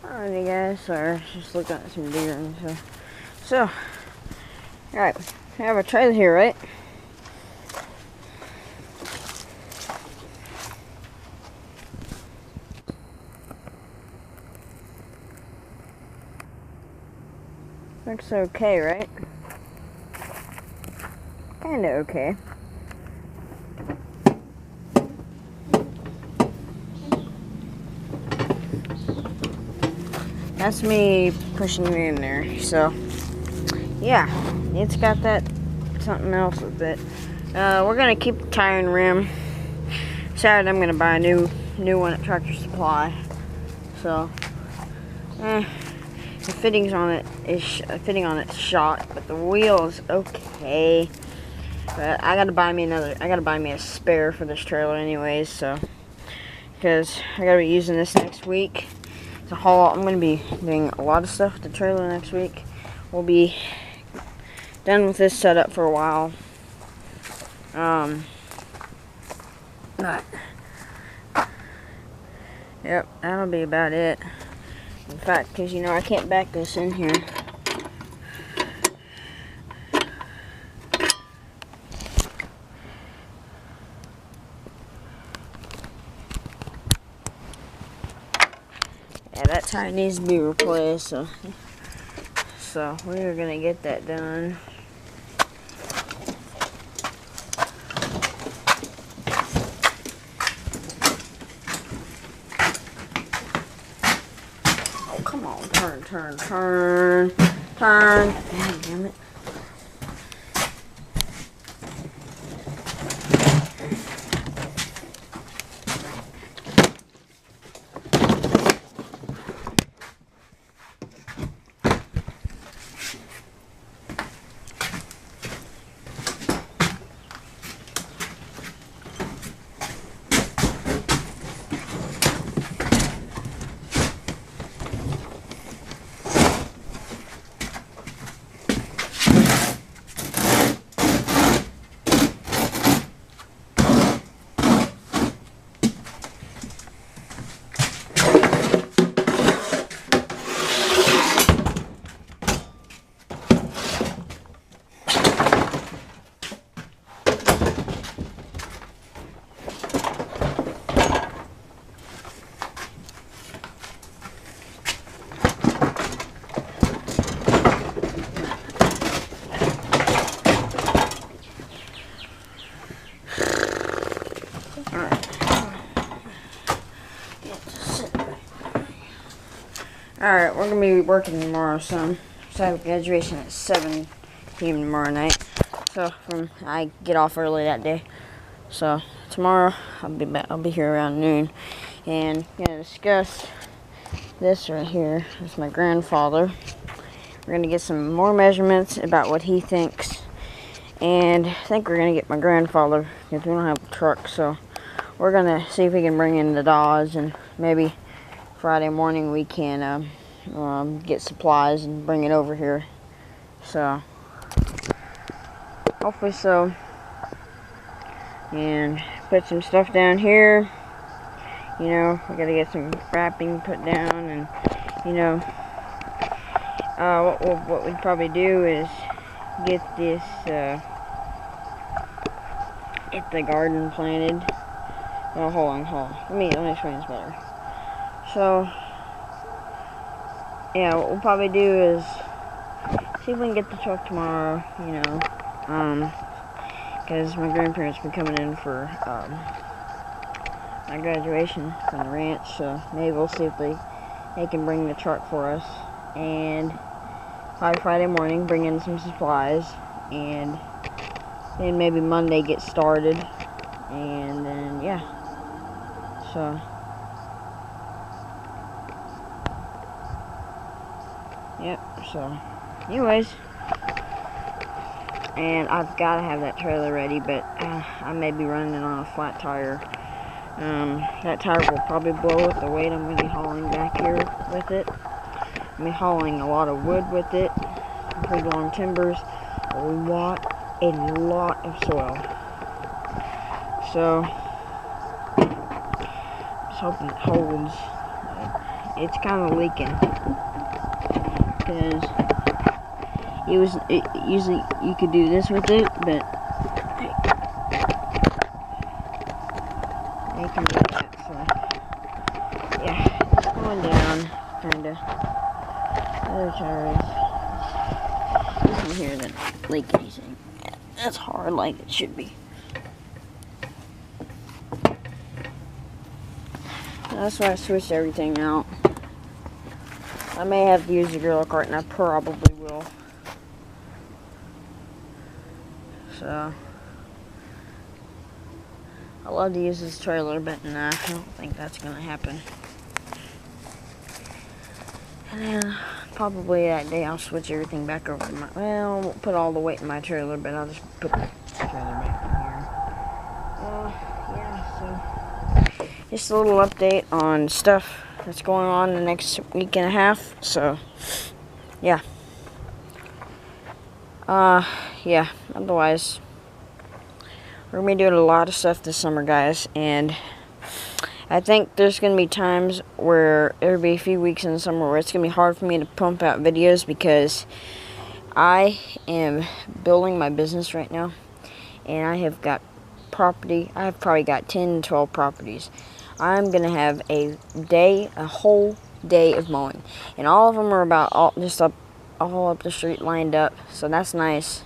Alrighty guys, sorry, just looking at some deer and stuff. So, alright, we have a trailer here, right? Looks okay, right? Kinda okay. That's me pushing it in there, so yeah, it's got that something else with it. We're gonna keep the tire and rim. Saturday I'm gonna buy a new one at Tractor Supply. So, the fittings on it is shot, but the wheel is okay. But I gotta buy me a spare for this trailer anyways, so because I gotta be using this next week. I'm going to be doing a lot of stuff with the trailer next week. We'll be done with this setup for a while. But, yep, that'll be about it. In fact, because, you know, I can't back this in here. Yeah, that tire needs to be replaced, so we're gonna get that done. Oh, come on, turn. Damn it. Alright, we're going to be working tomorrow, so I have graduation at 7 p.m. tomorrow night. So, I get off early that day. So, tomorrow, I'll be here around noon. And I'm going to discuss this right here with my grandfather. We're going to get some more measurements about what he thinks. And I think we're going to get my grandfather, because we don't have a truck, so we're going to see if we can bring in the Dodge, and maybe Friday morning we can get supplies and bring it over here. So hopefully so. And put some stuff down here. You know, we gotta get some wrapping put down, and you know, what we'd probably do is get this get the garden planted. Oh, hold on. Let me explain this better. So, yeah, what we'll probably do is see if we can get the truck tomorrow, you know, because my grandparents will be coming in for, my graduation from the ranch, so maybe we'll see if they can bring the truck for us, and probably Friday morning bring in some supplies, and then maybe Monday get started, and then, yeah, so... Yep, so, anyways, and I've got to have that trailer ready, but I may be running it on a flat tire. That tire will probably blow with the weight I'm going to be hauling back here with it. I'm going to be hauling a lot of wood with it, pretty long timbers, a lot of soil. So, just hoping it holds. it's kind of leaking. Because usually you could do this with it, but you can do that. So yeah, it's going down, kinda. Other tires. This one here that leak anything. That's hard, like it should be. That's why I switched everything out. I may have to use the Gorilla Cart, and I probably will. So, I love to use this trailer, but nah, I don't think that's gonna happen. And then, probably that day I'll switch everything back over to my, well, I won't put all the weight in my trailer, but I'll just put the trailer back in here. Yeah, so, just a little update on stuff that's going on the next week and a half. So, yeah. Yeah, otherwise, we're going to be doing a lot of stuff this summer, guys, and I think there's going to be times where there'll be a few weeks in the summer where it's going to be hard for me to pump out videos because I am building my business right now, and I have got property. I've probably got 10 to 12 properties. I'm going to have a whole day of mowing, and all of them are about all up the street lined up, so that's nice.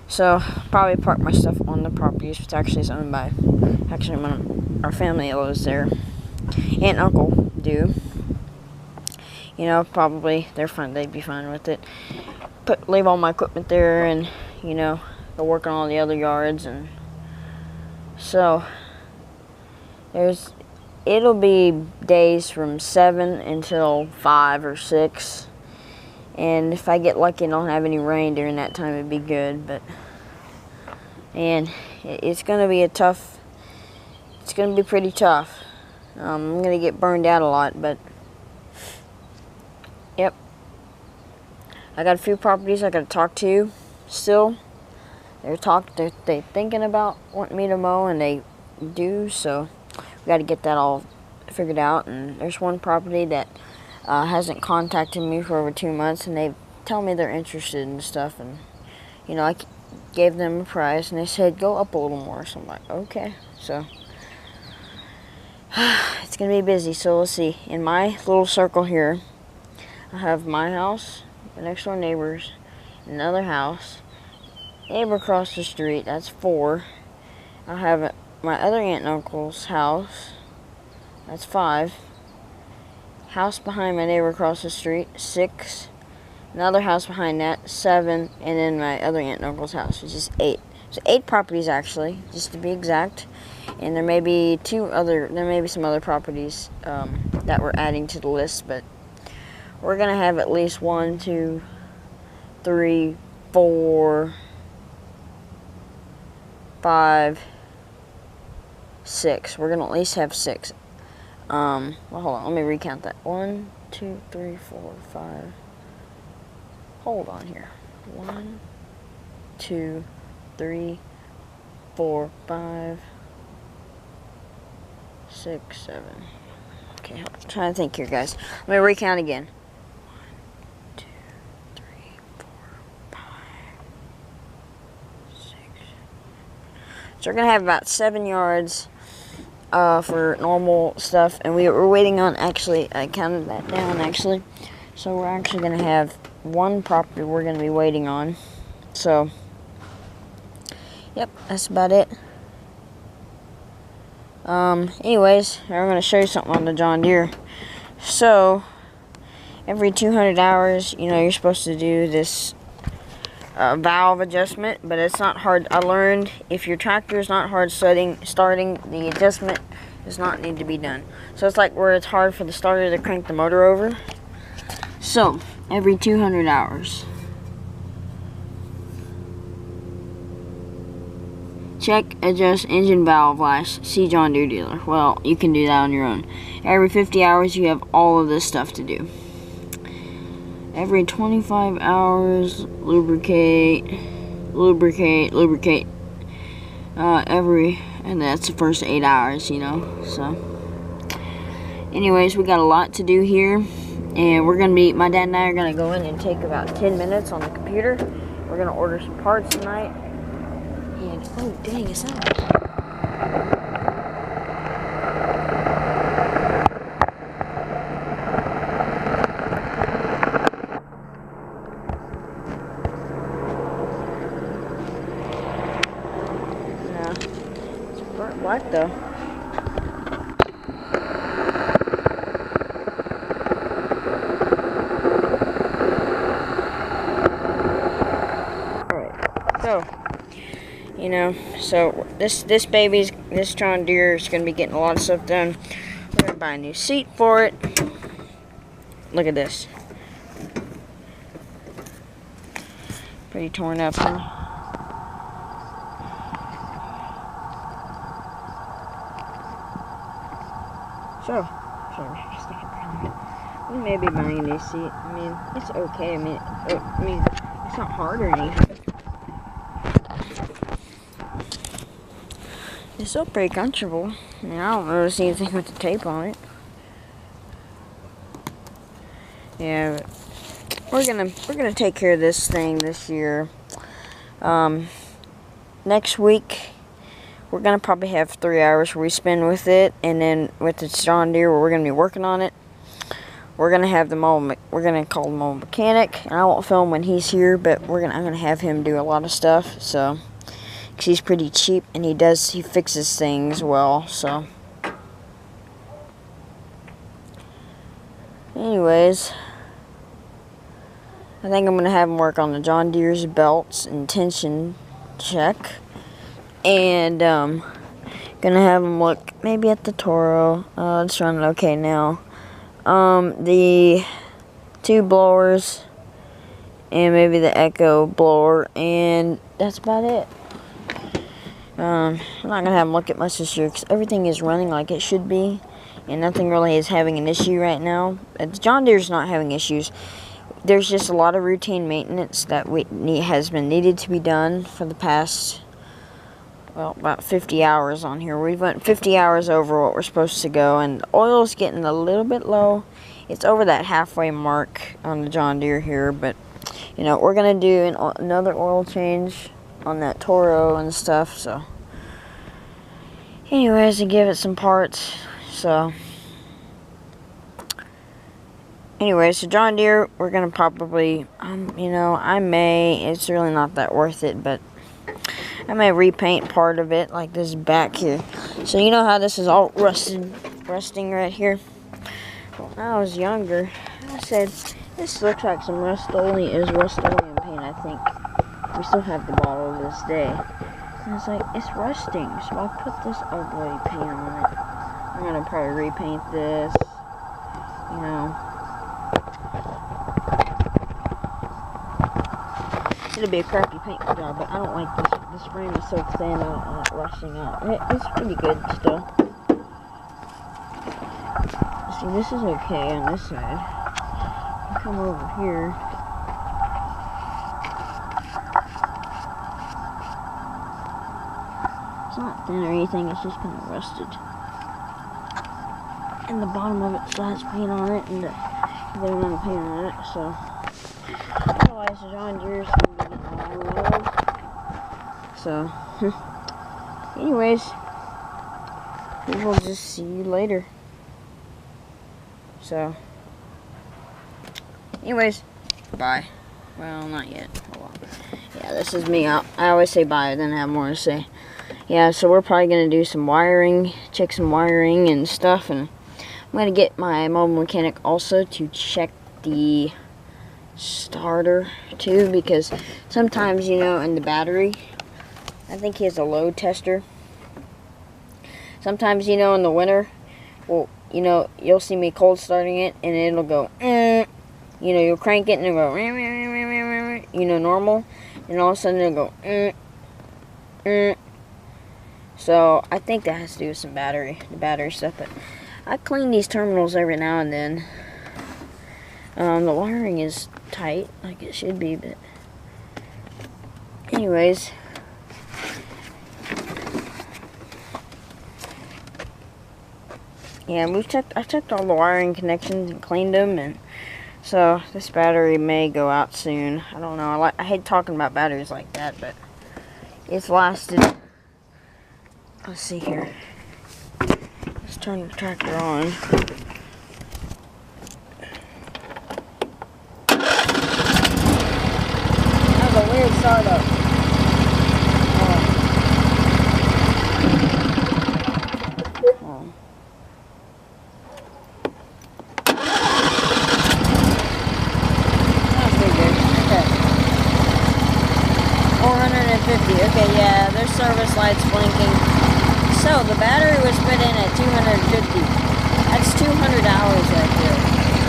So probably park my stuff on the properties, which actually is owned by our family that lives there. Aunt and uncle do. You know, probably they'd be fine with it. Leave all my equipment there, and you know, go work on all the other yards, and so it'll be days from 7 until 5 or 6. And if I get lucky and don't have any rain during that time, it'd be good. And it's going to be it's going to be pretty tough. I'm going to get burned out a lot, but yep. I got a few properties I got to talk to still. They're thinking about wanting me to mow, and they do, so we got to get that all figured out. And there's one property that hasn't contacted me for over 2 months, and they tell me they're interested in stuff, and you know, I gave them a price, and they said go up a little more, so I'm like, okay. So it's gonna be busy, so we'll see. In my little circle here, I have my house, the next door neighbors, another house, neighbor across the street, that's 4. I have my other aunt and uncle's house, that's 5. House behind my neighbor across the street, 6. Another house behind that, 7. And then my other aunt and uncle's house, which is 8. So 8 properties actually, just to be exact. And there may be some other properties that we're adding to the list, but we're gonna have at least 1, 2, 3, 4, 5, 6. We're gonna at least have 6. Well, hold on, let me recount that. 1, 2, 3, 4, 5. Hold on here. 1, 2, 3, 4, 5, 6, 7. Okay, I'm trying to think here, guys. Let me recount again. 1, 2, 3, 4, 5, 6. So we're gonna have about 7 yards for normal stuff, and we're waiting on, actually, I counted that down actually, so we're actually going to have 1 property we're going to be waiting on. So yep, that's about it. Anyways, I'm going to show you something on the John Deere. So every 200 hours, you know, you're supposed to do this valve adjustment, but it's not hard. I learned if your tractor is not hard starting, the adjustment does not need to be done. So it's like where it's hard for the starter to crank the motor over. So every 200 hours, check, adjust engine valve lash, see John Deere dealer. Well, you can do that on your own. Every 50 hours, you have all of this stuff to do. Every 25 hours, lubricate. And that's the first 8 hours, you know. So Anyways, we got a lot to do here, and my dad and I are gonna go in and take about 10 minutes on the computer. We're gonna order some parts tonight. And oh dang, it's out. Black though. Alright, so this John Deere is gonna be getting a lot of stuff done. We're gonna buy a new seat for it. Look at this. Pretty torn up, huh? So, we may be buying a new seat. I mean, it's okay. I mean, it's not hard or anything. It's still pretty comfortable. I mean, I don't really see anything with the tape on it. Yeah, but we're gonna take care of this thing this year. Next week, we're going to probably have 3 hours where we spend with it, and then with the John Deere where we're going to be working on it, we're going to have we're going to call the mobile mechanic, and I won't film when he's here, but I'm going to have him do a lot of stuff, so, because he's pretty cheap, and he fixes things well, so. Anyways, I think I'm going to have him work on the John Deere's belts and tension check. And gonna have them look maybe at the Toro. It's running okay now. The 2 blowers and maybe the Echo blower, and that's about it. I'm not gonna have them look at much this year because everything is running like it should be, and nothing really is having an issue right now. The John Deere's not having issues. There's just a lot of routine maintenance that has been needed to be done for the past. Well, about 50 hours on here. We went 50 hours over what we're supposed to go, and the oil's getting a little bit low. It's over that halfway mark on the John Deere here, but, we're going to do another oil change on that Toro and stuff, so. Anyways, to give it some parts, so. Anyways, so John Deere, we're going to probably, it's really not that worth it, but I may repaint part of it, like this back here. So you know how this is all rusting right here? Well, when I was younger, I said, this looks like some Rust-Oleum paint, I think. We still have the bottle to this day. And it's like, it's rusting, so I'll put this ugly paint on it. I'm going to probably repaint this, It'll be a crappy paint job, but I don't like this frame is so thin and not rushing out. It's pretty good still. See, this is okay on this side. I come over here. It's not thin or anything, it's just kind of rusted. And the bottom of it still has paint on it, and they don't have paint on it, so. Otherwise, the John Deere's going to be getting old. So, anyways, we will just see you later. So, anyways, bye. Well, not yet. Hold on. Yeah, this is me. I always say bye, then I have more to say. Yeah, so we're probably going to do some wiring, check some wiring and stuff, and I'm going to get my mobile mechanic also to check the starter too, because sometimes, in the battery, I think he has a load tester. Sometimes, in the winter, well, you'll see me cold starting it, and it'll go, you'll crank it, and it'll go, normal, and all of a sudden it'll go, So, I think that has to do with some the battery stuff, but I clean these terminals every now and then. The wiring is tight, like it should be, but anyways, Yeah, I checked all the wiring connections and cleaned them, and so this battery may go out soon. I don't know. I hate talking about batteries like that, but it's lasted. Let's see here. Let's turn the tractor on. That was a weird startup. Okay, yeah, there's service lights blinking. So the battery was put in at 250. That's $200 right there.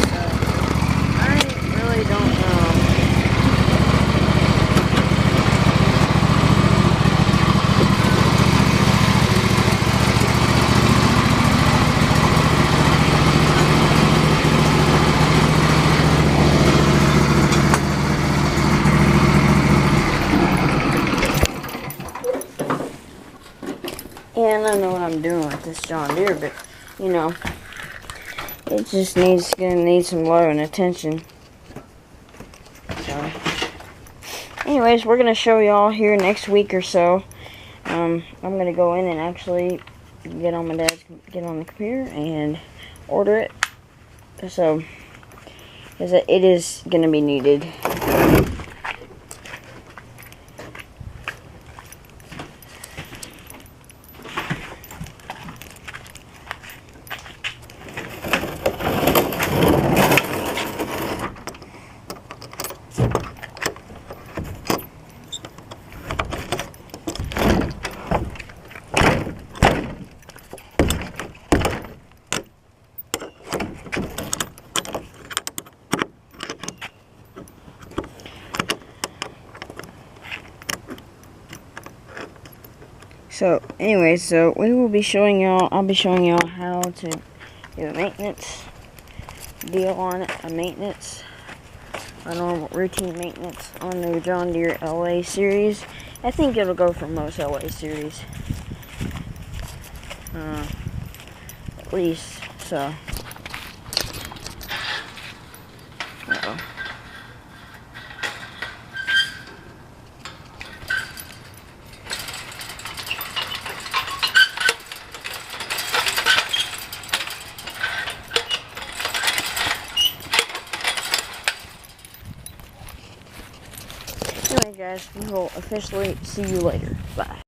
So I really don't know. And I know what I'm doing with this John Deere, but you know, it just gonna need some love and attention. So, anyways, we're gonna show y'all here next week or so. I'm gonna go in and actually get on the computer and order it. So, because it is gonna be needed. So, anyways, so we will be showing y'all, I'll be showing y'all how to do a maintenance deal on it, a normal routine maintenance on the John Deere LA series. I think it'll go for most LA series. At least, so. Uh-oh. Anyway, guys, we will officially see you later. Bye.